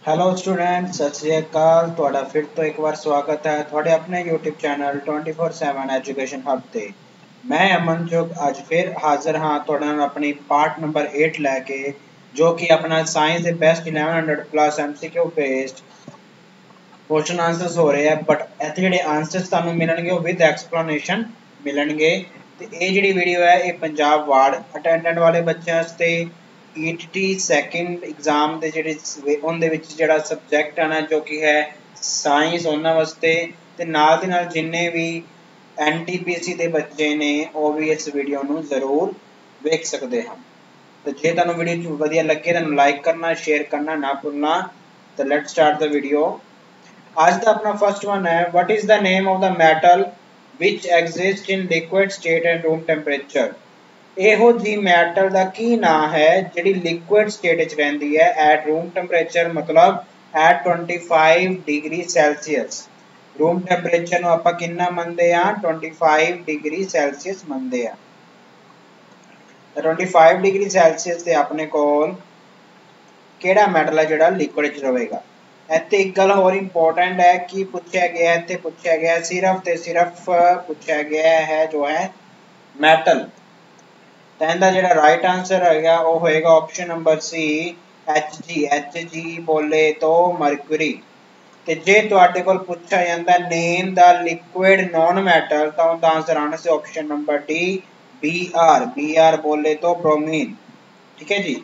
Hello student सत श्री अकाल ਤੁਹਾਡਾ ਫਿਰ ਤੋਂ ਇੱਕ ਵਾਰ ਸਵਾਗਤ ਹੈ ਤੁਹਾਡੇ ਆਪਣੇ YouTube ਚੈਨਲ 24/7 ਐਜੂਕੇਸ਼ਨ ਹੱਬ ਤੇ ਮੈਂ ਅਮਨਜੋਤ ਅੱਜ ਫਿਰ ਹਾਜ਼ਰ ਹਾਂ ਤੁਹਾਡੇ ਨਾਲ ਆਪਣੀ ਪਾਰਟ ਨੰਬਰ 8 ਲੈ ਕੇ ਜੋ ਕਿ ਆਪਣਾ ਸਾਇੰਸ ਦੇ best 1100 plus MCQ based question answers हो रहे हैं बट ਇੱਥੇ ਜਿਹੜੇ ਆਨਸਰਸ ਤੁਹਾਨੂੰ ਮਿਲਣਗੇ ਉਹ ਵਿਦ ਐਕਸਪਲੇਨੇਸ਼ਨ ਮਿਲਣਗੇ ਤੇ ਇਹ ਜਿਹੜੀ ਵੀਡੀਓ ਹੈ ਇਹ ਪੰਜਾਬ ਵਾਰਡ ਅਟੈਂਡੈਂਟ ਵਾਲੇ ਬੱਚਿਆਂ ਵਾਸਤੇ ETT ਸੈਕੰਡ ਐਗਜ਼ਾਮ ਦੇ ਜਿਹੜੇ ਉਹਦੇ ਵਿੱਚ ਜਿਹੜਾ ਸਬਜੈਕਟ ਆਣਾ ਜੋ ਕਿ ਹੈ ਸਾਇੰਸ ਉਹਨਾਂ ਵਾਸਤੇ ਤੇ ਨਾਲ ਦੇ ਨਾਲ ਜਿੰਨੇ ਵੀ NTPC ਦੇ ਬੱਚੇ ਨੇ ਉਹ ਵੀ ਇਸ ਵੀਡੀਓ ਨੂੰ ਜ਼ਰੂਰ ਵੇਖ ਸਕਦੇ ਹਨ ਤੇ ਜੇ ਤੁਹਾਨੂੰ ਵੀਡੀਓ ਵਧੀਆ ਲੱਗੇ ਤਾਂ ਲਾਈਕ ਕਰਨਾ ਸ਼ੇਅਰ ਕਰਨਾ ਨਾ ਭੁੱਲਣਾ तो लेट्स स्टार्ट द वीडियो आज का अपना फर्स्ट वन है what is the name of the metal which exist in liquid state and room temperature ਇਹੋ ਜੀ ਮੈਟਲ ਦਾ ਕੀ ਨਾਮ ਹੈ ਜਿਹੜੀ ਲਿਕੁਇਡ ਸਟੇਟ ਵਿੱਚ ਰਹਿੰਦੀ ਹੈ ਐਟ ਰੂਮ ਟੈਂਪਰੇਚਰ ਮਤਲਬ at 25 degree Celsius room temperature ਨੂੰ ਆਪਾਂ ਕਿੰਨਾ ਮੰਨਦੇ ਆ 25 ਡਿਗਰੀ ਸੈਲਸੀਅਸ ਮੰਨਦੇ ਆ 25 ਡਿਗਰੀ ਸੈਲਸੀਅਸ ਤੇ ਆਪਣੇ ਕੋਲ ਕਿਹੜਾ ਮੈਟਲ ਹੈ ਜਿਹੜਾ ਲਿਕੁਇਡ ਚ ਰਹੇਗਾ ਇੱਥੇ ਇੱਕ ਗੱਲ ਹੋਰ ਇੰਪੋਰਟੈਂਟ ਹੈ ਕਿ ਪੁੱਛਿਆ ਗਿਆ ਇੱਥੇ ਪੁੱਛਿਆ ਗਿਆ ਸਿਰਫ ਤੇ ਸਿਰਫ ਪੁੱਛਿਆ ਗਿਆ ਹੈ ਜੋ ਹੈ ਮੈਟਲ ਤਾਂ ਇਹਦਾ ਜਿਹੜਾ ਰਾਈਟ ਆਨਸਰ ਹੋਏਗਾ ਉਹ ਹੋਏਗਾ ਆਪਸ਼ਨ ਨੰਬਰ ਸੀ Hg ਬੋਲੇ ਤੋਂ ਮਰਕਰੀ ਤੇ ਜੇ ਤੁਹਾਡੇ ਕੋਲ ਪੁੱਛਿਆ ਜਾਂਦਾ ਨੇਮ ਦਾ ਲਿਕੁਇਡ ਨॉन ਮੈਟਲ ਤਾਂ ਉਹਦਾ ਆਨਸਰ ਆਣਾ ਸੀ ਆਪਸ਼ਨ ਨੰਬਰ ਡੀ Br ਬੋਲੇ ਤੋਂ ਬ੍ਰੋਮੀਨ ਠੀਕ ਹੈ ਜੀ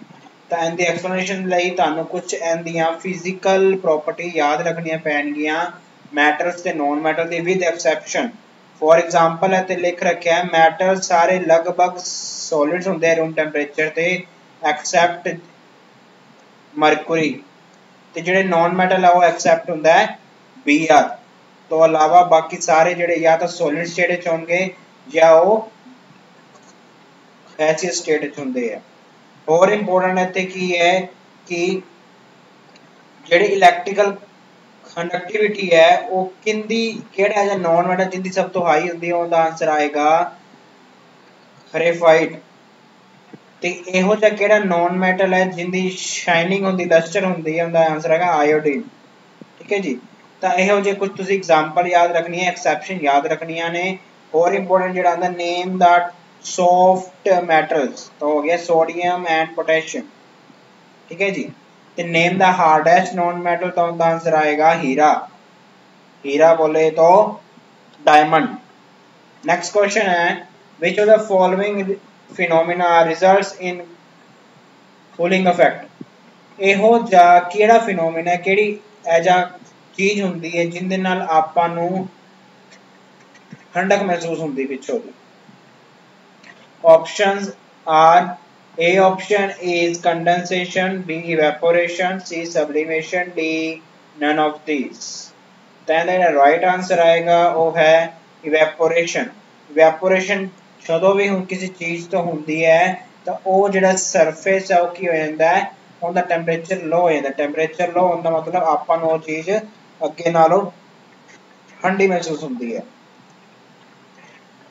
ਤਾਂ ਇਹਦੀ ਐਕਸਪਲੇਨੇਸ਼ਨ ਲਈ ਤੁਹਾਨੂੰ ਕੁਝ ਇਹਦੀਆਂ ਫਿਜ਼ੀਕਲ ਪ੍ਰੋਪਰਟੀ ਯਾਦ ਰੱਖਣੀਆਂ ਪੈਣਗੀਆਂ ਮੈਟਲਸ ਤੇ ਨॉन ਮੈਟਲ ਦੇ ਵਿਦ ਐਕਸੈਪਸ਼ਨ फॉर एग्जांपल है लिख रखे है मैटर सारे लगभग सॉलिड्स होंगे रूम टेंपरेचर ते एक्सेप्ट मरकरी ते जेडे नॉन मेटल है वो एक्सेप्ट होंदा है Br तो अलावा बाकी सारे जेडे या तो सॉलिड स्टेट विच होंगे या वो गैसियस स्टेट विच होंदे है और इंपोर्टेंट इत्थे की है कि जेडे इलैक्ट्रिकल कंडक्टिविटी है वो किंदी केड़ा है नॉन मैटर जिंदी सब तो हाई होंदी है ਉਹਦਾ ਆਨਸਰ ਆਏਗਾ ग्रेफाइट ਤੇ ਇਹੋ ਜਿਹਾ ਕਿਹੜਾ ਨॉन ਮੈਟਲ ਹੈ ਜਿੰਦੀ ਸ਼ਾਈਨਿੰਗ ਹੁੰਦੀ ਲਸਟਰ ਹੁੰਦੀ ਹੈ ਉਹਦਾ ਆਨਸਰ ਹੈਗਾ ਆਇਓਡੀਨ ਠੀਕ ਹੈ ਜੀ ਤਾਂ ਇਹੋ ਜਿਹੇ ਕੁਝ ਤੁਸੀਂ ਐਗਜ਼ਾਮਪਲ ਯਾਦ ਰੱਖਣੀ ਹੈ ਐਕਸੈਪਸ਼ਨ ਯਾਦ ਰੱਖਣੀਆਂ ਨੇ ਹੋਰ ਇੰਪੋਰਟੈਂਟ ਜਿਹੜਾ ਆਂਦਾ ਨੇਮ ਦਾ ਸੌਫਟ ਮੈਟਲਸ ਤਾਂ ਹੋ ਗਿਆ ਸੋਡੀਅਮ ਐਂਡ ਪੋਟਾਸ਼ੀਅਮ ਠੀਕ ਹੈ ਜੀ ਤੇ name the hardest non metal तो उनका आंसर आएगा हीरा बोले तो डायमंड नेक्स्ट क्वेश्चन है which of the following phenomena results in cooling effect ਇਹੋ ਜਿਹਾ ਕਿਹੜਾ ਫਿਨੋਮੀਨਾ ਕਿਹੜੀ ਐਜਾ ਚੀਜ਼ ਹੁੰਦੀ ਹੈ ਜਿੰਦੇ ਨਾਲ ਆਪਾਂ ਨੂੰ ਠੰਡਕ ਮਹਿਸੂਸ ਹੁੰਦੀ ਪਿੱਛੋਂ ਦੀ options are A option is condensation, B evaporation, C sublimation, D none of these. Then the right answer आएगा वो है evaporation. Evaporation ਜਦੋਂ ਵੀ ਹੁਣ ਕਿਸੇ ਚੀਜ਼ ਤੋਂ ਹੁੰਦੀ ਹੈ ਤਾਂ ਉਹ ਜਿਹੜਾ ਸਰਫੇਸ ਹੈ ਉਹ ਕੀ ਹੋ ਜਾਂਦਾ ਹੈ ਉਹਦਾ ਟੈਂਪਰੇਚਰ ਲੋ ਹੋ ਜਾਂਦਾ ਟੈਂਪਰੇਚਰ ਲੋ ਹੋਣ ਦਾ ਮਤਲਬ ਆਪਾਂ ਨੂੰ ਉਹ ਚੀਜ਼ ਅੱਗੇ ਨਾਲੋਂ ਠੰਡੀ ਮਹਿਸੂਸ ਹੁੰਦੀ ਹੈ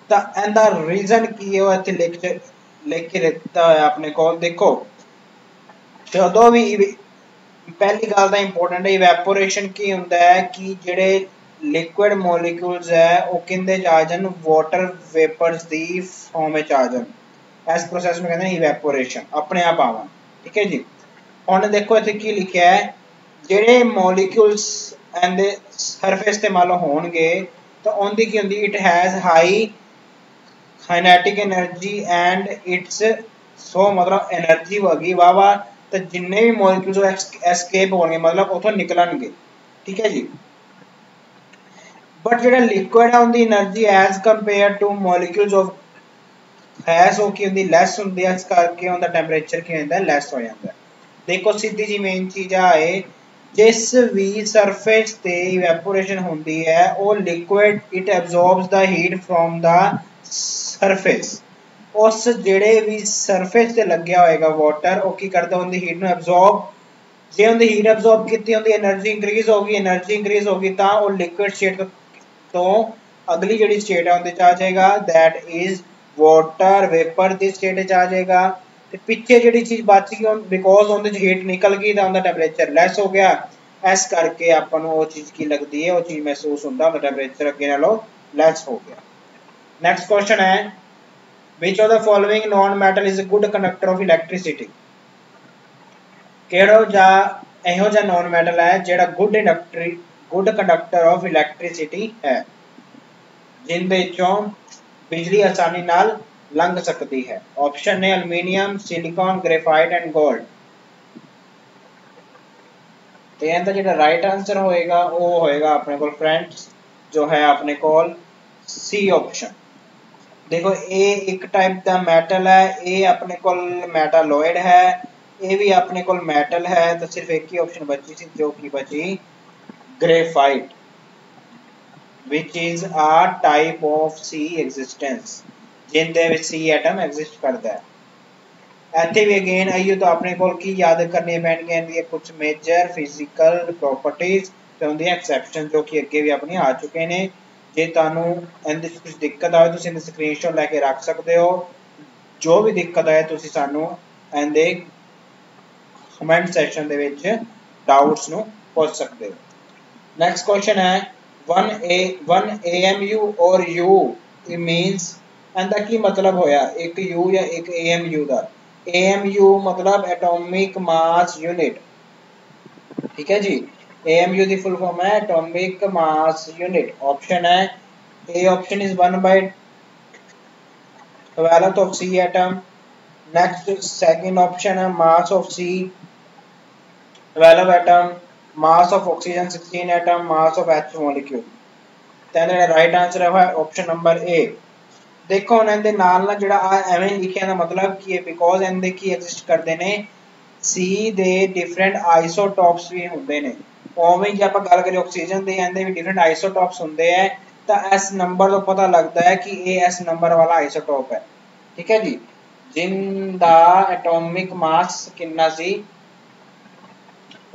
ਤਾਂ ਇਹਦਾ ਰੀਜ਼ਨ ਕੀ ਹੈ ਉਹ ਇੱਥੇ लिख देता है अपने को देखो जो भी पहली गल दा इंपोर्टेंट है इवैपोरेशन की हुंदा है कि जेड़े लिक्विड मॉलिक्यूल्स है वो किंदे च आ जान वाटर वेपर्स दी फॉर्म में आ जान इस प्रोसेस में कहते हैं इवैपोरेशन अपने आप आवन ठीक है जी हुण देखो इत्थे की लिखिया है जेड़े मॉलिक्यूल्स एंड सरफेस ते मान लो होणगे तो उनदी की हुंदी it has high kinetic energy and it's so मतलब एनर्जी होगी वावा तो जिन्ने भी मॉलिक्यूल्स एस्केप होंगे मतलब उथों निकलणगे ठीक है जी बट जेड़ा लिक्विड है उनदी energy as compared to molecules of gas हो की उनदी लेस हुंदी है इस करके उनदा टेंपरेचर की होंदा लेस हो जाता है देखो सीधी जी मेन चीज है जिस भी सरफेस ते इवैपोरेशन होंदी है वो liquid it absorbs the heat from the surface उस जेड़े भी सरफेस ते लग्या होएगा वाटर ओ की करदा उनदी हीट नु एब्जॉर्ब जे उनदी हीट एब्जॉर्ब कीती उनदी एनर्जी इंक्रीज होगी तां ओ लिक्विड स्टेट तो अगली जेड़ी स्टेट है उनदे च आ जाएगा that is water vapour the state च आ जाएगा ते पीछे जेड़ी चीज बच गई बिकॉज़ उनदे च हीट निकल गई तां उनदा टेंपरेचर लेस हो गया इस करके आपां नूं वो चीज़ की लगती है, वो चीज़ महसूस होंदा टेंपरेचर अगे नालों लैस हो गया। नेक्स्ट क्वेश्चन है which of the following non metal is a good conductor of electricity. ਕਿਹੜਾ ਜਾਂ ਇਹੋ ਜਿਹਾ ਨॉन ਮੈਟਲ ਹੈ ਜਿਹੜਾ ਗੁੱਡ ਕੰਡਕਟਰ ਆਫ ਇਲੈਕਟ੍ਰਿਸਿਟੀ ਹੈ, ਜਿੰਦੇ ਵਿੱਚੋਂ ਬਿਜਲੀ ਆਸਾਨੀ ਨਾਲ ਲੰਘ ਸਕਦੀ ਹੈ। ऑप्शन ने aluminium, silicon, graphite and gold. तो इनका जो राइट आंसर होएगा वो होएगा अपने को फ्रेंड्स जो है अपने को सी ऑप्शन। देखो ये एक टाइप का मैटल है, ये अपने को मेटालॉइड है, ये भी अपने को मेटल है, तो सिर्फ एक ही ऑप्शन बची थी जो कि बची graphite which is a type of सी एग्जिस्टेंस जिंदे विच सी एटम एग्जिस्ट करता है। इत्थे भी अगेन आइयो तो अपने को की याद करनी पैणगियां इहदियां कुछ मेजर फिजिकल प्रॉपर्टीज ते उहदियां एक्सेप्शन जो कि अगे भी अपनी आ चुके ने। जे तुहानू इहदे च कुछ दिक्कत आए तुसीं इहदा स्क्रीनशॉट लैके रख सकते हो, जो भी दिक्कत आए तुसीं सानू इहदे कमेंट सैक्शन दे विच डाउट्स नू पूछ सकते हो। नेक्स्ट क्वेश्चन है 1 AMU और U it means इहदा की मतलब होया, एक U या एक AMU दा। AMU मतलब एटॉमिक मास यूनिट, ठीक है जी। AMU दी फुल फॉर्म है एटॉमिक मास यूनिट। ऑप्शन है A option is 1/12 of C atom. Next second option है mass of C 12 atom, mass of oxygen 16 atom, mass of H molecule. तो right answer है option number A. देखो हुण इहदे नाल ना जिहड़ा एवें लिखिया दा मतलब की है बिकॉज इहदे की एग्जिस्ट करदे ने सी दे डिफरेंट आइसोटॉप्स भी हुंदे ने। उवें जे आपां गल करिए ऑक्सीजन दे इहदे भी डिफरेंट आइसोटॉप्स हुंदे हैं, तो इस नंबर तो पता लगता है कि ये इस नंबर वाला आइसोटॉप है, ठीक है जी, जिंदा एटॉमिक मास कितना सी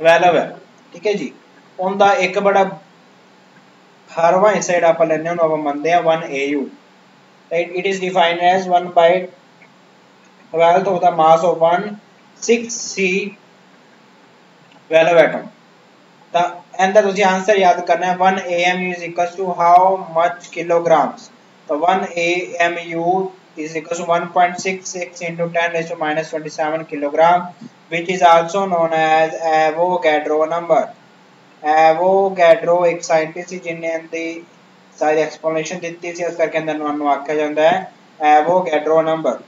12 है, ठीक है जी। उनका एक बड़ा 18वां हिस्सा जिहड़ा आपां लैने उहनूं आपां मनदे आ 1 AU। It is defined as 1/12 of the mass of 6C 12 atom। तो इनका तुसीं आंसर याद करना है 1 AMU is equals to how much kilograms। तो 1 AMU is equals to 1.66 into 10⁻⁻27 kilogram which is also known as Avogadro number। Avogadro एक scientist जिन्हें इनकी सारी एक्सप्लेनेशन दी थी, इस करके अंदर नाम आख्या जाता है Avogadro number.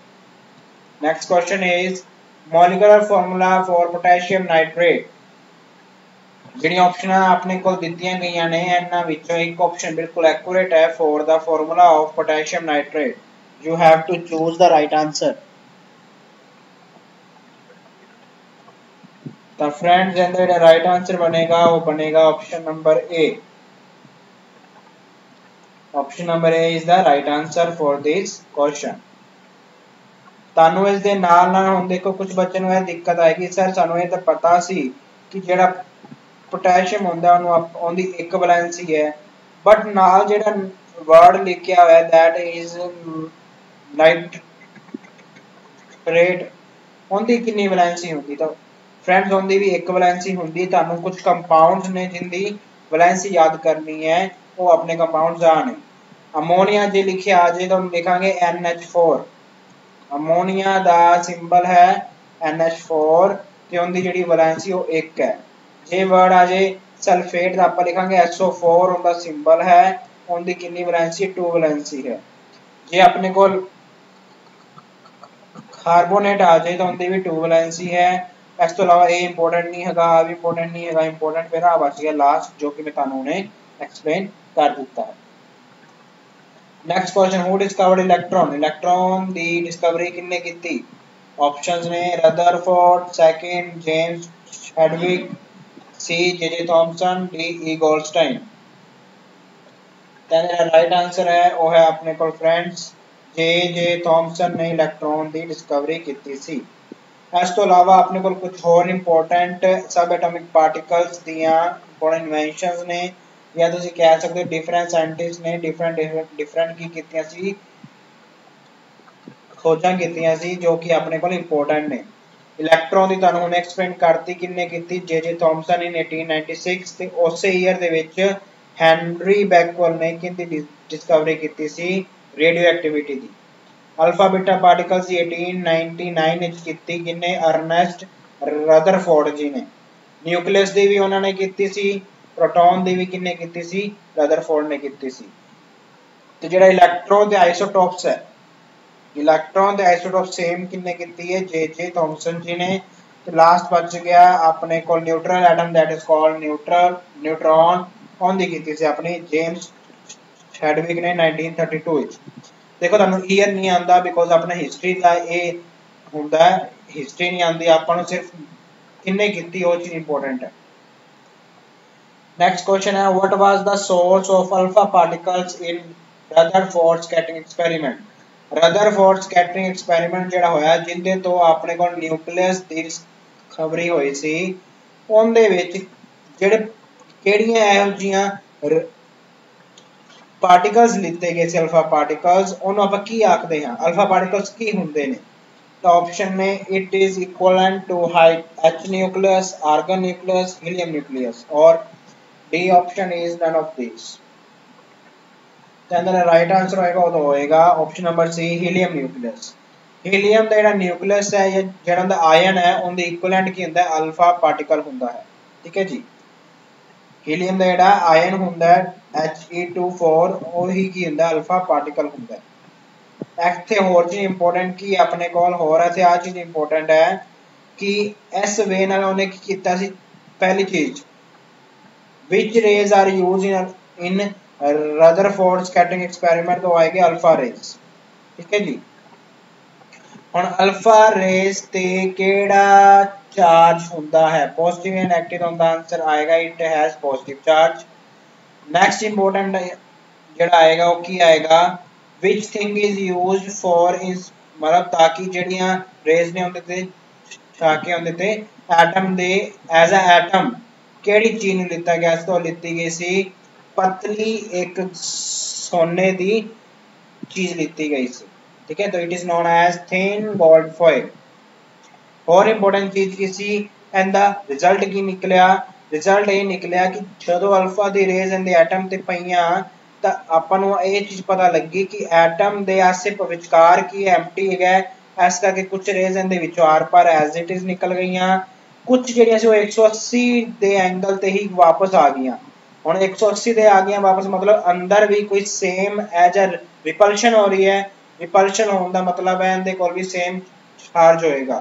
Next question is molecular formula for potassium nitrate. जिहड़ी ऑप्शन अपने को दित्तियां गईयां ने इन्हां विचों एक ऑप्शन बिल्कुल एक्यूरेट है for the formula of potassium nitrate. You have to choose the right answer. तो फ्रेंड्स इहदा जिहड़ा राइट आंसर बनेगा वो बनेगा option number A. Option number A is the right answer for this question. तानू इस दे नाल नाल हुण देखो कुछ बच्चों नूं दिक्कत आएगी सर सानू ये तो पता सी कि जिहड़ा पोटेशियम हुंदा उहनूं उहदी एक वैलेंसी है, बट नाल जिहड़ा वर्ड लिखिया होया दैट इज नाइट्रेट उहदी कितनी वैलेंसी होगी। तो फ्रेंड्स उनकी भी एक वैलेंसी होंगी। तुहानू कुछ कंपाउंड्स ने जिनकी वैलेंसी याद करनी है वो अपने कंपाउंड्स आ ने। अमोनिया जे लिखे आ जाए तो हम लिखांगे NH4। अमोनिया का सिंबल है NH4 ते उनकी जिहड़ी वैलेंसी वो एक है। जे वर्ड आ जाए सल्फेट का आप लिखांगे SO4 उनका सिंबल है, उनकी कितनी वैलेंसी 2 वैलेंसी है। जे अपने को कार्बोनेट आ जाए तो उनकी भी 2 वैलेंसी है। इस तो अलावा ये इंपोर्टेंट नहीं है, आ भी इंपोर्टेंट नहीं है। इंपोर्टेंट फिर आ बच गया लास्ट जो कि मैं तुहानू ने एक्सप्लेन कर दिता है। Next question who discovered electron. Electron दी डिस्कवरी किन्ने कीती। ऑप्शंस ने Rutherford, second James Chadwick, C J Thomson, D E Goldstein. तो राइट आंसर है वो है अपने को फ्रेंड्स जे थॉमसन ने इलेक्ट्रॉन की डिस्कवरी की सी। इस तो अलावा अपने को कुछ होर इंपोर्टेंट सब एटॉमिक पार्टिकल्स दियां इंपोर्टेंट इन्वेंशंस ने या तुसीं कह सकते हो डिफरेंट साइंटिस्ट ने डिफरेंट की कीतियां सी खोजां कीतियां सी जो कि अपने को इंपोर्टेंट ने। इलैक्ट्रॉन की तुहानूं हुणे एक्सप्लेन करती किन्ने कीती जे थॉमसन इन 1896 ते उसे ईयर दे विच हैनरी बैकवेल ने किंदी डिस्कवरी कीती सी रेडियो एक्टिविटी दी। अल्फा बीटा पार्टिकल्स की 1899 विच कीती किन्ने अर्नेस्ट रदरफोर्ड जी ने। न्यूक्लियस दी भी उन्होंने कीती सी, प्रोटॉन दी भी किन्ने कीती सी, रदरफोर्ड ने कीती सी। ते जेड़ा इलैक्ट्रॉन दे आइसोटॉप्स है, इलैक्ट्रॉन दे आइसोटॉप सेम किन्ने कीती है जे थॉमसन जी ने। तो लास्ट बच गया अपने को neutral atom that is called neutron ओंदी कीती सी अपनी जेम्स चैडविक ने 1932 विच। देखो तुहानूं ईयर नहीं आंदा बिकॉज अपना हिस्ट्री दा ए हुंदा है, हिस्ट्री नहीं आंदी आपां नूं, सिर्फ किन्ने कीती वो चीज इंपॉर्टेंट है। नेक्स्ट क्वेश्चन है what was the source of alpha particles in Rutherford scattering experiment. Rutherford scattering experiment जेड़ा होया जिंदे तो अपने को न्यूक्लियस दी डिस्कवरी होई सी, उनदे विच जेड़े केड़ियां एहो जियां पार्टिकल्स लिते गए सी अल्फा पार्टिकल्स, उन्होंने आपां की आखदे हां, अल्फा पार्टिकल्स की हुंदे ने। तो ऑप्शन में it is equivalent to H nucleus, argon nucleus, helium nucleus, और D option is none of this. तो अंदर राइट आंसर होएगा वो होएगा option number C helium nucleus. Helium दा जेड़ा न्यूक्लियस है या जेड़ा दा आयन है उनदे इक्विवेलेंट की हुंदा है अल्फा पार्टिकल हुंदा है। ठीक है जी, हीलियम दा जेड़ा आयन हुंदा है He24 ਉਹੀ ਕੀ ਹੁੰਦਾ अल्फा पार्टिकल ਹੁੰਦਾ है। ਇੱਥੇ ਹੋਰ ਚੀਜ਼ ਇੰਪੋਰਟੈਂਟ ਕੀ ਆਪਣੇ ਕੋਲ ਹੋਰ ਇੱਥੇ ਆ ਚੀਜ਼ ਇੰਪੋਰਟੈਂਟ ਹੈ ਕਿ ਇਸ ਵੇ ਨਾਲ ਉਹਨੇ ਕੀ ਕੀਤਾ ਸੀ। ਪਹਿਲੀ ਚੀਜ਼ which rays are used in Rutherford scattering experiment तो आएगी अल्फा रेज। ठीक है जी, ਹੁਣ अल्फा रेज ते केड़ा चार्ज ਹੁੰਦਾ है, पॉजिटिव या नेगेटिव, तो आंसर आएगा it has positive charge. Next important जेड़ा आएगा वो की आएगा which thing is used for is मतलब ताकि जड़ियां रेज ने होंदे ते छाके होंदे ते एटम दे एज अ एटम केड़ी चीज नु लिता गया तो लिती गई सी पतली एक सोने दी चीज लिती गई सी। ठीक है, तो it is known as thin gold foil. और इंपॉर्टेंट चीज की सी एंड द रिजल्ट की निकलिया, रिजल्ट ये निकलिया कि जदों अल्फा दी रेज इन द एटम ते पईयां ਤਾਂ ਆਪਾਂ ਨੂੰ ਇਹ ਚੀਜ਼ ਪਤਾ ਲੱਗੀ ਕਿ ਐਟਮ ਦੇ ਆਸੇ ਵਿਚਕਾਰ ਕੀ ਐਮਟੀ ਹੈਗਾ, ਇਸ ਕਰਕੇ ਕੁਝ ਰੇਜ਼ ਇਹਦੇ ਵਿੱਚੋਂ ਆਰ ਪਾਰ ਐਜ਼ ਇਟ ਇਜ਼ ਨਿਕਲ ਗਈਆਂ, ਕੁਝ ਜਿਹੜੀਆਂ ਸੀ ਉਹ 180 ਦੇ ਐਂਗਲ ਤੇ ਹੀ ਵਾਪਸ ਆ ਗਈਆਂ। ਹੁਣ 180 ਦੇ ਆ ਗਈਆਂ ਵਾਪਸ मतलब अंदर भी कोई सेम एज अ रिपल्शन हो रही है, रिपल्शन होने का मतलब है इनके कोल भी सेम चार्ज होएगा।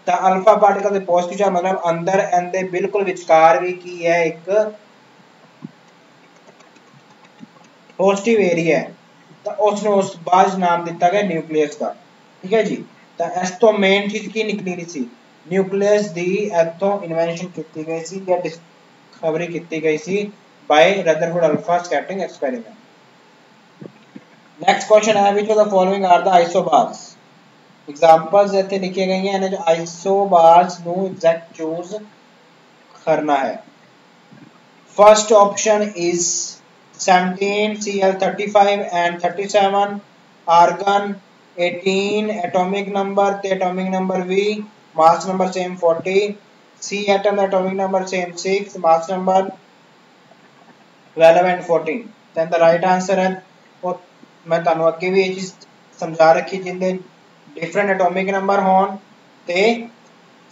तो अल्फा पार्टिकल दे पॉजिटिव चार्ज मतलब अंदर इनके बिल्कुल विचकार भी की है एक पॉजिटिव एरिया है, तो उसने उस बाद नाम दिता गया न्यूक्लियस का। ठीक है जी, तो इस तो मेन चीज की निकली रही सी न्यूक्लियस दी इथों इन्वेंशन की गई सी या डिस्कवरी की गई सी by Rutherford alpha scattering experiment. Next question है which of the following are the isobars. Examples इत्थे लिखी गई हैं, इन्हें जो आइसोबार्स नु एग्जैक्ट चूज करना है। First option is 17 Cl35 and 37, argon 18 atomic number ते atomic number V, mass number same 40, C atom atomic number same 6, mass number 12 and 14। then the right answer है वो मैं ਤੁਹਾਨੂੰ ਅੱਗੇ ਵੀ ਇਹ ਚੀਜ਼ ਸਮਝਾ ਰੱਖੀ ਜਿੰਦੇ डिफरेंट एटॉमिक नंबर होन ते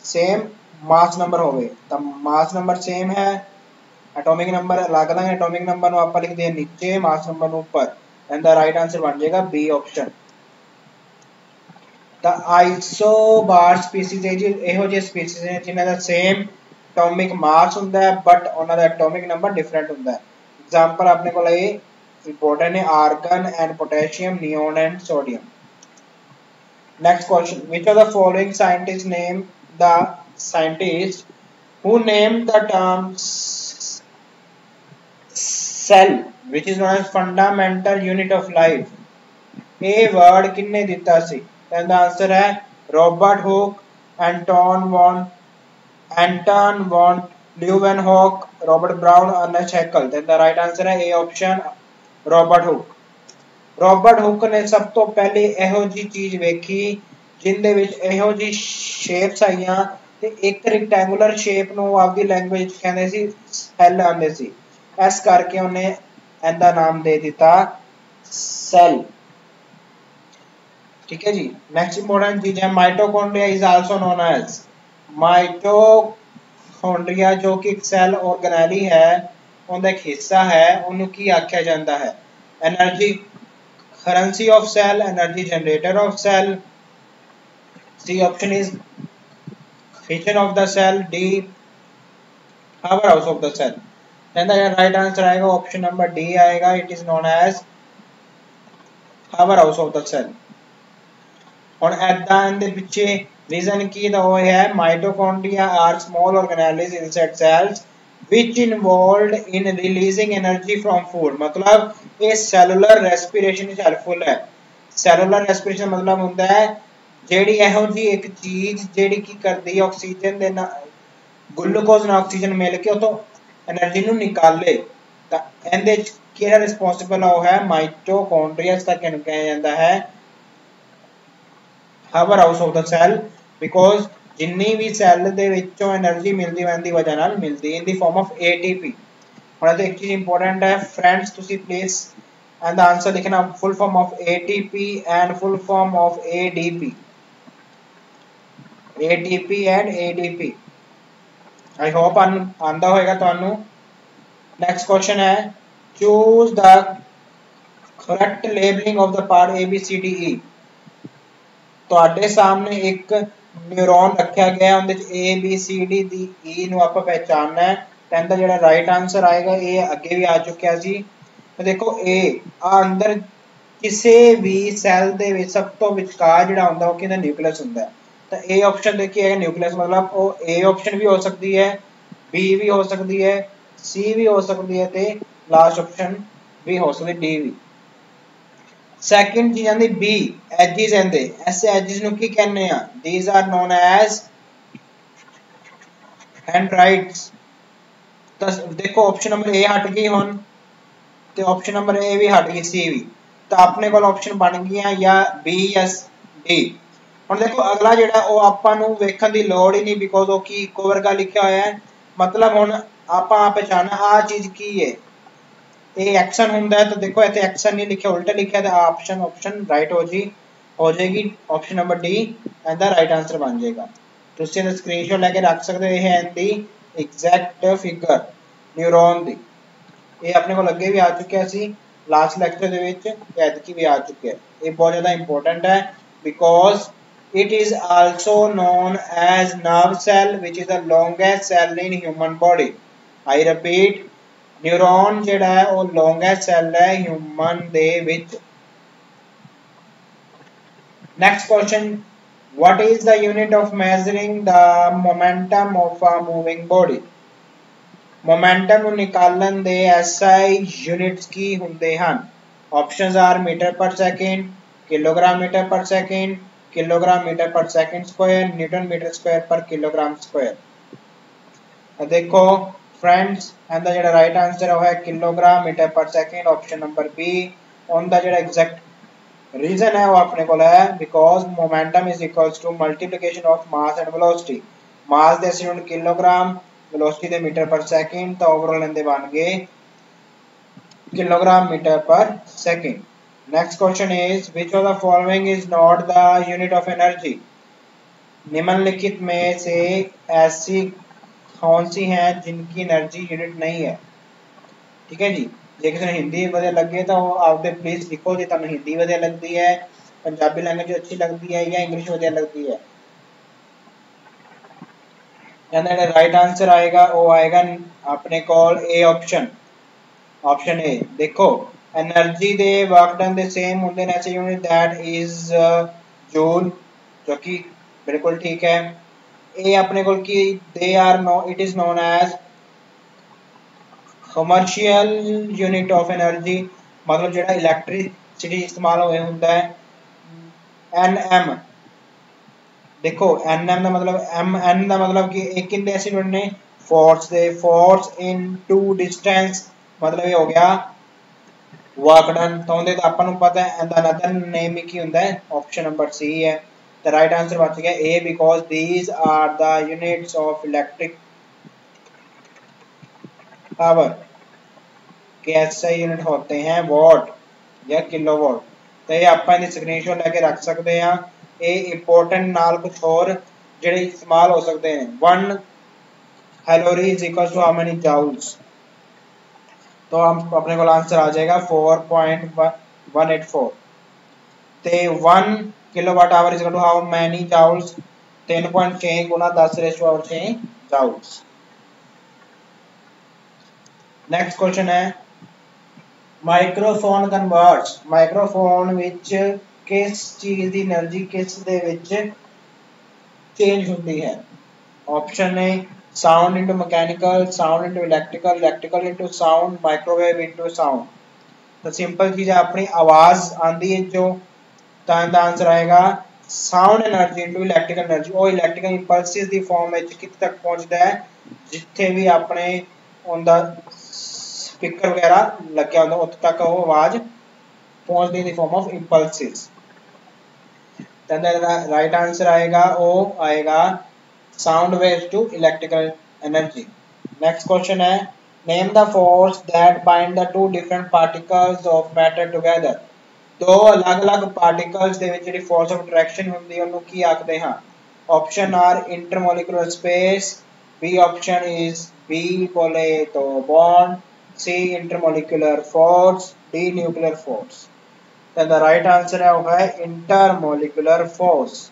सेम मास नंबर होवे, तो मास नंबर सेम है, एटॉमिक नंबर अलग अलग, एटॉमिक नंबर आप लिख दिया नीचे, मास नंबर ऊपर, एंड द राइट आंसर बन जाएगा B option. The isobar species है जी ਇਹੋ ਜਿਹੇ स्पीसीज ਨੇ ਜਿਨ੍ਹਾਂ ਦਾ सेम एटॉमिक मास ਹੁੰਦਾ ਹੈ बट ਉਹਨਾਂ ਦਾ एटॉमिक नंबर डिफरेंट ਹੁੰਦਾ है। एग्जांपल अपने को ਇਹ इंपॉर्टेंट है argon and potassium, neon and sodium. Next question which of the following scientists name the scientist who named the term cell which is known as fundamental unit of life। ये word किन्ने दिता सी, then the answer है Robert Hooke, Anton von Leeuwenhoek, Robert Brown, Ernest Haeckel. then the right answer है A option Robert Hooke. Robert Hooke ने सब तो पहले ਇਹੋ जी चीज वेखी जिंदे विच इहो जी शेप्स आईयां ते एक रेक्टेंगुलर शेप नूं आपदी लैंग्वेज कहंदे सी सैल आंदे सी, इस करके उन्हें इहदा नाम दे दिता सैल। ठीक है जी। नेक्स्ट इंपॉर्टेंट चीज है mitochondria is also known as, mitochondria जो कि एक सेल ऑर्गेनेली है उनका एक हिस्सा है, उन्हें की आख्या जाता है? Energy currency of cell, energy generator of cell, C option is fission of the cell, D power house of the cell. Right answer आएगा ऑप्शन नंबर डी आएगा, it is known as power house of the cell. और ऐदा इनके पिछे reason की वो है mitochondria are small organelles inside cells which involved in releasing energy from food, मतलब ये सेलुलर रेस्पिरेशन हेल्पफुल है। सेलुलर रेस्पिरेशन मतलब होता है जेड़ी एहो जी एक चीज जेड़ी की करदी है ऑक्सीजन दे ना ग्लूकोज ना ऑक्सीजन मिल के तो एनर्जी नु निकाले, ता एंदे केड़ा रिस्पांसिबल है माइटोकॉन्ड्रिया, इसका क्या कहा जाता है power house of the cell, because जिन्नी भी सेल दे विचों एनर्जी मिलदी है दी वजह नाल मिलदी in the form of ATP. और एक चीज इंपॉर्टेंट है फ्रेंड्स, तुसी प्लीज एंड आंसर लिखना full form of ATP and full form of ADP, ATP and ADP. I hope आंदा होएगा तुहानू। नेक्स्ट क्वेश्चन है choose the correct labelling of the part A B C D E. ਤੁਹਾਡੇ सामने एक neuron रखा गया उनदे ए बी सी डी दी ई नु आप पहचानना है, तो जेड़ा राइट आंसर आएगा ए अगे भी आ चुका सी। तो देखो ए अंदर किसी भी सैल दे विच सब तो विचकार जिहड़ा हुंदा ओह किहदा न्यूक्लियस हुंदा है, तो ए ऑप्शन देखिए है न्यूक्लियस, मतलब वो ए ऑप्शन भी हो सकती है, बी भी हो सकती है, सी भी हो सकती है, ते लास्ट ऑप्शन भी हो सकती डी भी। सेकंड चीज आंदी बी एजेस आंदे, ऐसे एजेस नु की कहने आ, these are known as dendrites. तो देखो ऑप्शन नंबर ए हट गई हुन ते ऑप्शन नंबर ए भी हट गई, सी भी, तो अपने कोल ऑप्शन बन गया या बी या डी। हुन देखो अगला जेड़ा ओ आपां नु वेखण दी लोड़ ही नहीं, बिकॉज़ ओ की इको वर्गा लिखा होया है, मतलब हुन आपां पहचाना आ चीज की है, ए एक्शन हुंदा है, तो देखो इथे एक्शन नहीं लिखा उल्टा लिखा है, तो ऑप्शन ऑप्शन राइट हो जाएगी option number D and the right answer बन जाएगा। तो इससे स्क्रीनशॉट लेके रख सकते हो, ये एंड दी एग्जैक्ट फिगर न्यूरॉन दी, ये अपने को लगे भी आ चुके सी लास्ट लेक्चर दे विच, ऐतकी भी आ चुके हैं। ये बहुत ज्यादा इंपॉर्टेंट है because it is also known as nerve cell which is the longest cell in human body। I repeat, neuron जेड़ा है वो longest cell है human they which. Next question, what is the unit of measuring the momentum of a moving body? Momentum ਨੂੰ ਨਿਕਾਲਣ ਦੇ SI units की ਹੁੰਦੇ ਹਨ? Options are metre per second, kilogram metre per second, kilogram metre per second square, newton metre square per kilogram square. देखो friends and जेड़ा right answer है kilogram metre per second, option number B. उनका जेड़ा exact reason है वो अपने को है because momentum is equals to multiplication of mass and velocity. Mass दे यूनिट किलोग्राम, वेलोसिटी दे मीटर पर सेकंड, तो ओवरऑल इनदे बन गए kilogram metre per second. Next question is which of the following is not the unit of energy? निम्नलिखित में से ऐसी कौन सी हैं जिनकी एनर्जी यूनिट नहीं है? ठीक है जी। जे किसी ने हिंदी वधिया लगे तो आप दे प्लीज लिखो जे तुहानू हिंदी वधिया लगती है, पंजाबी लैंग्वेज अच्छी लगती है या इंग्लिश वधिया लगती है। यानी राइट आंसर आएगा वो आएगा अपने कॉल ए ऑप्शन, ऑप्शन ए। देखो एनर्जी दे वर्क डन दे सेम होंदे ने ऐसे यूनिट दैट इज जूल, जो कि बिल्कुल ठीक है। ए अपने को की दे आर नो it is known as commercial unit of energy, मतलब जेड़ा इलेक्ट्रिसिटी इस्तेमाल होए हुंदा है। एनएम देखो एनएम का मतलब एन का मतलब कि एक किंदे ऐसे यूनिट ने फोर्स दे, फोर्स इनटू डिस्टेंस, मतलब ये हो गया वर्क डन। तो उनदे तो अपन को पता है एंड अनदर नेम ही की हुंदा है, ऑप्शन नंबर सी है। तो राइट आंसर बच गया ए, because these are the units of electric power के ऐसे यूनिट होते हैं वॉट या किलोवाट। तो ये आप स्क्रीनशॉट लेके रख सकते हैं। ये इंपोर्टेंट नाल कुछ और ਜਿਹੜੇ इस्तेमाल हो सकते हैं। 1 calorie is equal to how many joules, तो हम अपने को आंसर आ जाएगा 4.184। ते 1 kilowatt hour is equal to how many joules, 3.6 गुना 10⁻6 जाउल्स। नेक्स्ट क्वेश्चन है माइक्रोफोन कन्वर्ट्स, माइक्रोफोन विच किस चीज की एनर्जी किस दे विच चेंज होती है। Option A sound into mechanical, sound into electrical, electrical into sound, microwave into sound. तो simple चीज है, अपनी आवाज आंदी है जो, तो आंसर आएगा sound energy into electrical energy. वो इलेक्ट्रिकल इंपल्सिस दी फॉर्म में कितने तक पहुंचता है, जिथे भी अपने उनका स्पीकर वगैरह लगे होंगे उत्थे तक वो आवाज पहुंचती दी form of impulses. Right answer आएगा ओ आएगा sound waves to electrical energy. Next question है name the force that bind the two different particles of matter together. दो अलग अलग पार्टिकल्स दे विच जिहड़ी फोर्स ऑफ अट्रैक्शन हुंदी है उन्होंने की आखदे हां। Option are intermolecular space, B option is B बोले तो bond, C intermolecular force, D nuclear force. तो द राइट आंसर है वो है इंटरमोलिकुलर फोर्स।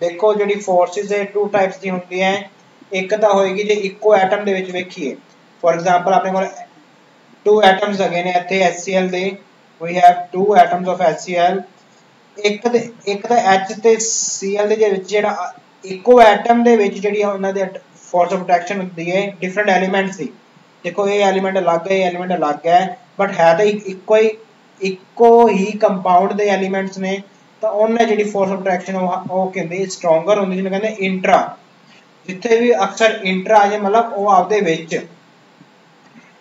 देखो जिहड़ी फोर्सेस है टू टाइप्स दी हुंदी है, एक तो होएगी जे इको एटम दे विच वेखीए, फॉर एग्जांपल अपने कोल टू एटम्स लगे ने इत्थे HCl दे, we have two atoms of HCl, एक तो H ते Cl दे विच जेहड़ा इको एटम दे विच जेहड़ी उन्हां दे फोर्स ऑफ अट्रैक्शन हुंदी है डिफरेंट एलिमेंट्स दी। देखो ये एलिमेंट अलग है, ये एलिमेंट अलग है, बट है तो इको ही कंपाउंड दे एलिमेंट्स ने, तो उन्हें जिहड़ी फोर्स ऑफ अट्रैक्शन वो कहंदे स्ट्रोंगर हुंदी, जिन्हें कहंदे इंट्रा। जिथे भी अक्सर इंट्रा आ जाए मतलब वो आपदे विच,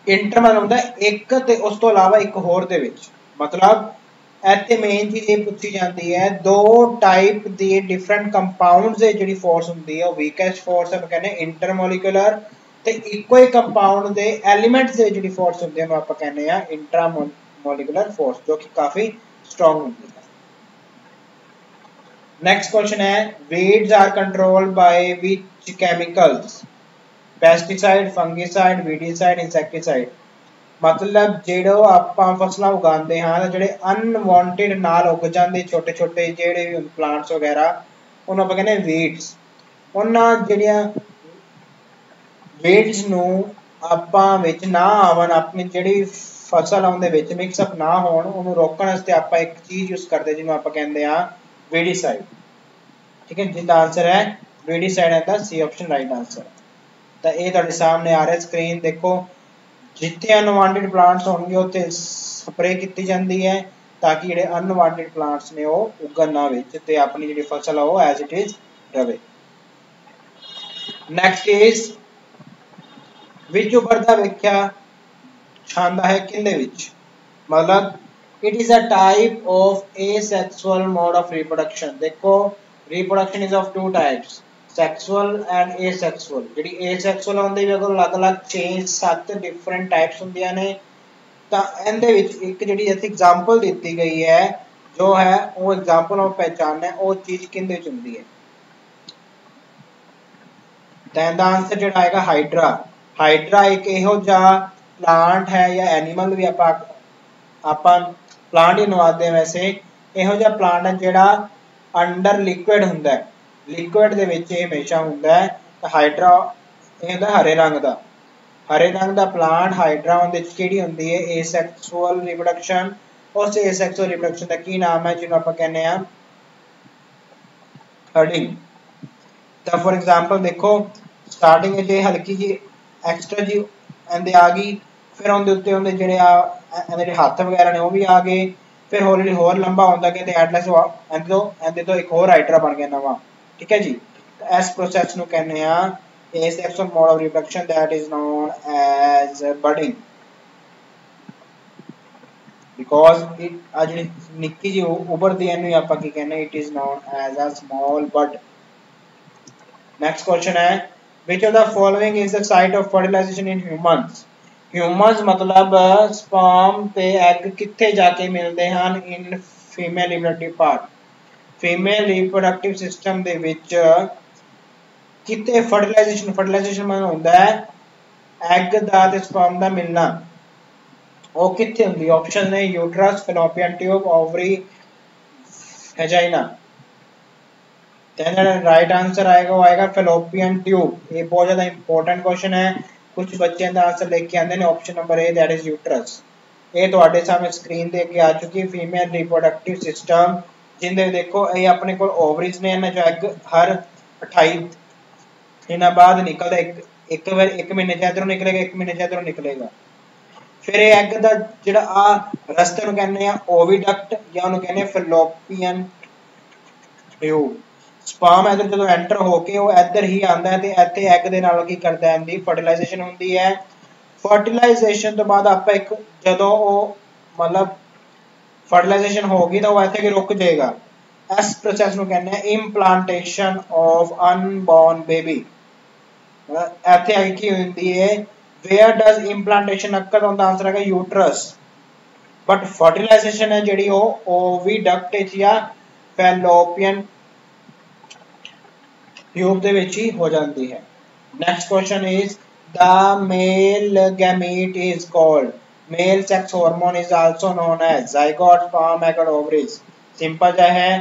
इंटर मतलब होंदा एक ते उस तो इलावा एक होर दे विच, मतलब इत्थे मेन चीज ये पूछी जाती है दो टाइप दी डिफरेंट कंपाउंड्स दे जिहड़ी फोर्स हुंदी है वीकेस्ट फोर्स है कहने इंटरमोलिकुलर, ते इको ही कंपाउंड दे एलिमेंट्स दे जिहड़ी फोर्स हुंदी है ओनू आपां कहने आ इंट्रामोलिकुलर फोर्स, जो कि काफी स्ट्रांग हुंदी है। नेक्स्ट क्वेश्चन है weeds are controlled by which chemicals, pesticide, fungicide, weedicide, insecticide। मतलब जेड़ो आपां फसलां उगांदे हां ते जेड़े अनवांटेड नाल उग जांदे छोटे छोटे जेड़े भी प्लांट्स वगैरह उन्हां आपां कहने weeds। उन्हां जेड़ियां weeds नू आपां विच ना आवन, अपनी जेड़ी फसल उहदे विच मिक्स अप ना होण, उहनू रोकण वास्ते आपां एक चीज यूज करदे जिन्नू आपां कहंदे आ weedicide। ठीक है, जिसका आंसर है weedicide है, सी ऑप्शन राइट आंसर। तो ये तुहाडे सामने आ रहा है स्क्रीन देखो, जिथे अनवांटेड प्लांट्स होंगे उत्थे स्प्रे की जाती है ताकि जिहड़े अनवांटेड प्लांट्स ने वो उगन ना विच ते अपनी जिहड़ी फसल है वो एज इट इज रहे। नेक्स्ट इज विच उभरदा वेख्या छांदा है किंदे विच, मतलब it is a type of asexual mode of reproduction. देखो reproduction is of two types, sexual and asexual। जिहड़ी asexual होंदी है कोल अलग-अलग 6-7 डिफरेंट टाइप्स हुंदियां ने, तां इहदे विच एक जिहड़ी इत्थे एग्जांपल दित्ती गई है जो है वो एग्जांपल ऑफ पहचान है वो चीज किंदे विच हुंदी है। तां दा आंसर जिहड़ा आएगा हाइड्रा। हाइड्रा एक इहो जिहा प्लांट है या एनिमल भी आपां प्लांट ही नवादे हैं, वैसे इहो जिहा प्लांट है जिहड़ा अंडर लिक्विड हुंदा है, लिक्विड दे विच हमेशा हुंदा है। तो हाइड्रा ਇਹ ਹੁੰਦਾ हरे रंग का, हरे रंग का प्लांट हाइड्रा ਉਹਦੇ ਵਿੱਚ ਕਿਹੜੀ ਹੁੰਦੀ ਹੈ asexual reproduction। ਉਸ asexual reproduction ਦਾ ਕੀ ਨਾਮ ਹੈ ਜਿਹਨੂੰ ਆਪਾਂ ਕਹਿੰਦੇ ਆ हर्डिंग। तो फॉर एग्जांपल देखो स्टार्टिंग में जे हल्की जी एक्स्ट्रा जी ਇਹਦੇ आ गई, फिर ਉਹਦੇ ਉੱਤੇ ਉਹਦੇ ਜਿਹੜੇ ਆ ਇਹਦੇ ਹੱਥ ਵਗੈਰਾ ਨੇ ਉਹ ਵੀ ਆ ਗਏ, फिर हौली होर लंबा होता गया तो एटलस ਇਹਦੇ ਤੋਂ एक होर हाइड्रा बन गया नवा। ठीक है जी, तो इस प्रोसैस ਨੂੰ ਕਹਿੰਦੇ ਆ asexual mode of reproduction that is known as budding। because it आज निक्की जी उभरती है इन्हें आप की कहने it is known as a small bud. Next question है which of the following is the site of fertilization in humans? Humans मतलब sperm ते egg कित्थे जाके मिलते हैं in female reproductive part. Female reproductive system ਦੇ ਵਿੱਚ कित्थे fertilization मतलब होता है egg ਦਾ ਤੇ sperm ਦਾ मिलना. ਉਹ ਕਿੱਥੇ ਹੁੰਦੀ ਆਪਸ਼ਨ ਨੇ ਯੂਟਰਸ ਫੈਲੋਪੀਅਨ ਟਿਊਬ ਓਵਰੀ ਵੈਜਾਈਨਾ ਤੇ ਰਾਈਟ ਆंसर ਆਏਗਾ ਉਹ ਆਏਗਾ ਫੈਲੋਪੀਅਨ ट्यूब ਇਹ ਬਹੁਤ ਜ਼ਿਆਦਾ ਇੰਪੋਰਟੈਂਟ ਕੁਐਸਚਨ ਹੈ ਕੁਝ ਬੱਚਿਆਂ ਦਾ ਆਨਸਰ ਲਿਖ ਕੇ ਆਂਦੇ ਨੇ option number A that is uterus ਇਹ ਤੁਹਾਡੇ ਸਾਹਮਣੇ ਸਕਰੀਨ ਤੇ ਅੱਗੇ ਆ ਚੁੱਕੀ ਫੀਮੇਲ ਰਿਪਰੋਡਕਟਿਵ ਸਿਸਟਮ ਜਿੰਦੇ ਦੇਖੋ ਇਹ ਆਪਣੇ ਕੋਲ ਓਵਰੀਜ਼ ਨੇ ਇਹਨਾਂ ਚੋਂ ਐਗ ਹਰ 28 ਦਿਨਾਂ ਬਾਅਦ ਨਿਕਲਦਾ ਇੱਕ ਮਹੀਨੇ ਚ ਇਧਰੋਂ ਨਿਕਲੇਗਾ ਇੱਕ ਮਹੀਨੇ ਚ ਇਧਰੋਂ ਨਿਕਲੇਗਾ फिर एग का जिहड़ा आ रस्ते नूं कहने आ ओविडक्ट या उन्होंने कहने फैलोपियन ट्यूब स्पर्म इधर जो एंटर होके वो इधर ही आंदा है ते इत्थे एग दे नाल की करदा है इंदी फर्टिलाइजेशन हुंदी है फर्टिलाइजेशन तो बाद आप एक जदों वो मतलब फर्टिलाइजेशन होगी तो वो इत्थे कि रुक जाएगा इस प्रोसेस नूं कहने आ इंप्लांटेशन ऑफ अनबॉर्न बेबी इत्थे आगे की हुंदी है where does implantation occur on the answer है uterus but fertilization है जेडी ओ ओविडक्ट या फैलोपियन ट्यूब दे विच ही हो जाती है next question is the male gamete is called male sex hormone is also known as zygote sperm egg or ovaries simple है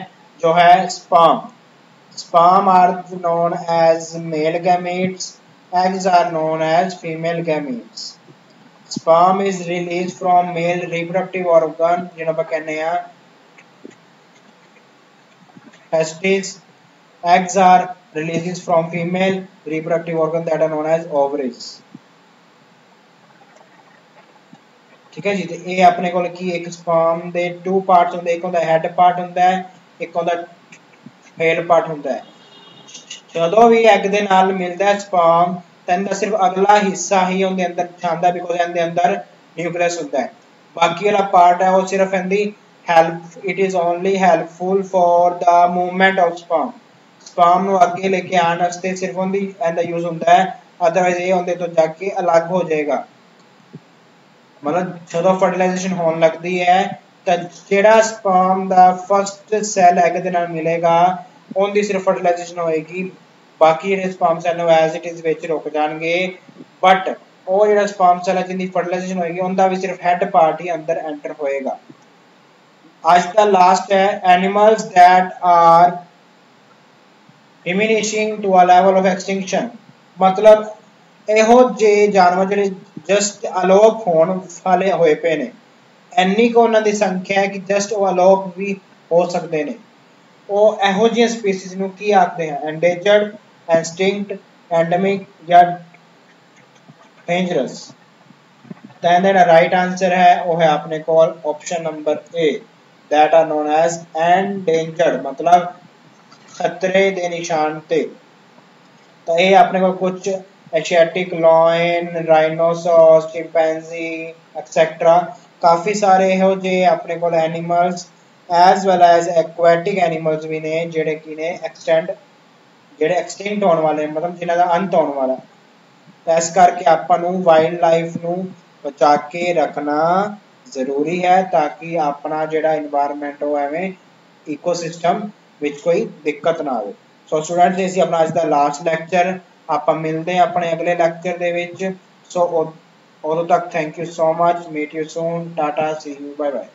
जो है sperm are known as male gametes eggs are known as female gametes sperm is released from male reproductive organ जिन्हों पर कहने हैं testes eggs are released from female reproductive organ that are known as ovaries ठीक है जी ते ये अपने कोल की एक sperm दे two parts होंदे एक होंदा head part होंदा है एक होंदा tail part होंदा है ਜਦੋਂ ਵੀ ਐਗ ਦੇ ਨਾਲ ਮਿਲਦਾ ਹੈ ਸਪਰਮ ਤਾਂ ਸਿਰਫ ਅਗਲਾ ਹਿੱਸਾ ਹੀ ਉਹਦੇ ਅੰਦਰ ਜਾਂਦਾ ਬਿਕੋਜ਼ ਇਹਦੇ ਅੰਦਰ ਨਿਊਕਲੀਅਸ ਹੁੰਦਾ ਹੈ ਬਾਕੀ ਵਾਲਾ ਪਾਰਟ ਹੈ ਉਹ ਸਿਰਫ ਇਹਦੀ help it is only helpful for the movement of sperm ਨੂੰ ਅੱਗੇ ਲੈ ਕੇ ਆਉਣ ਵਾਸਤੇ ਸਿਰਫ ਉਹਦੀ ਇਹਦਾ ਯੂਜ਼ ਹੁੰਦਾ ਹੈ ਅਦਰਵਾਈਜ਼ ਇਹ ਉਹਦੇ ਤੋਂ ਜਾ ਕੇ ਅਲੱਗ ਹੋ ਜਾਏਗਾ मतलब ਜਦੋਂ ਫਰਟੀਲਾਈਜੇਸ਼ਨ ਹੋਣ ਲੱਗਦੀ ਹੈ ਤਾਂ ਜਿਹੜਾ ਸਪਰਮ ਦਾ ਫਸਟ ਸੈੱਲ ਐਗ ਦੇ ਨਾਲ ਮਿਲੇਗਾ ਉਹਦੀ ਸਿਰਫ ਫਰਟੀਲਾਈਜੇਸ਼ਨ ਹੋਏਗੀ ਬਾਕੀ ਜਿਹੜੇ ਸਪਰਮ ਸੈੱਲ ਨੂੰ ਐਜ਼ ਇਟ ਇਜ਼ ਵਿੱਚ ਰੁਕ ਜਾਣਗੇ ਬਟ ਉਹ ਜਿਹੜਾ ਸਪਰਮ ਸੈੱਲ ਹੈ ਜਿੰਦੀ ਫਰਟੀਲਾਈਜੇਸ਼ਨ ਹੋਏਗੀ ਉਹਦਾ ਵੀ ਸਿਰਫ ਹੈਡ ਪਾਰਟ ਹੀ ਅੰਦਰ ਐਂਟਰ ਹੋਏਗਾ ਅੱਜ ਦਾ ਲਾਸਟ ਹੈ animals that R diminishing to a level of extinction मतलब ਇਹੋ ਜਿਹੇ ਜਾਨਵਰ ਜਿਹੜੇ ਜਸਟ ਅਲੋਪ ਹੋਣ ਵਾਲੇ ਹੋਏ ਪਏ ਨੇ ਇੰਨੀ ਕੁ ਉਹਨਾਂ ਦੀ ਸੰਖਿਆ ਹੈ ਕਿ ਜਸਟ ਉਹ ਅਲੋਪ ਵੀ ਹੋ ਸਕਦੇ ਨੇ ਉਹ ਇਹੋ ਜਿਹੀਆਂ ਸਪੀਸੀਜ਼ ਨੂੰ ਕੀ ਆਖਦੇ ਹਨ endangered extinct endemic ਜਾਂ dangerous ਤਾਂ ਇਹਦਾ ਰਾਈਟ ਆਨਸਰ ਹੈ ਉਹ ਹੈ ਆਪਣੇ ਕੋਲ option number A that are known as endangered मतलब खतरे दे निशान ते तो ये अपने को कुछ Asiatic lion rhinoceros chimpanzee etcetera काफी सारे हो जे अपने को animals as well as aquatic animals भी ने जेडे की ने एक्सटिंक्ट होने वाले मतलब जिन्हां दा अंत होने वाला है इस करके आपां नूं वाइल्ड लाइफ नूं बचा के रखना जरूरी है ताकि अपना जेड़ा एनवायरनमेंट हो एवें इकोसिस्टम विच कोई दिक्कत ना आवे सो स्टूडेंट्स इसी अपना आज दा लास्ट लेक्चर आपां मिलदे हैं अपने अगले लेक्चर दे विच सो उदों तक thank you so much meet you soon tata see you bye bye.